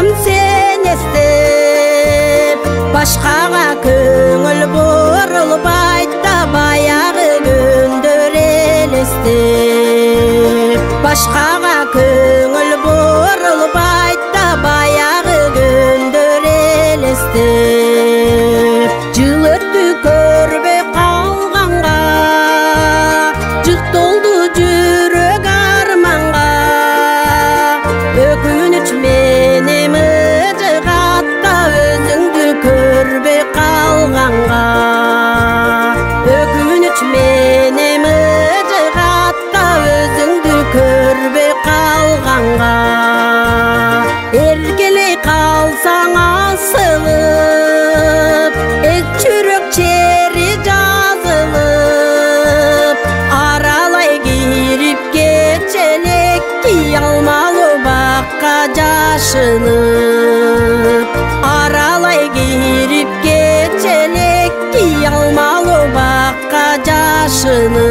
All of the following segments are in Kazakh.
Қалсам сен естеп, башқаға көңіл бұрылып айтта баяғы күндер елестеп. Башқаға көңіл бұрылып айтта баяғы күндер елестеп. Жыл өтті көрбей қалғанға, жүк толды жүрек арманға. Өкініш мені мыжығатта, өзіңді көрбей қалғанға. Өкініш мені мыжығатта, өзіңді көрбей қалғанға. Еркелей қалсаң асылып, жүрек шері жазылып, аралай кирип кетчелек, кий алмалы баққа жашынып. Аралай кирип кетчелек, кий алмалы баққа жашынып.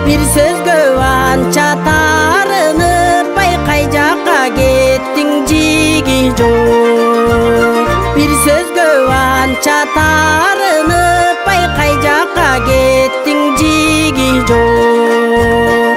Bir sözgө ança tarınıp, байқай жаққа кеттің жиги жоқ. Bir sözgө ança tarınıp, байқай жаққа кеттің жиги жоқ.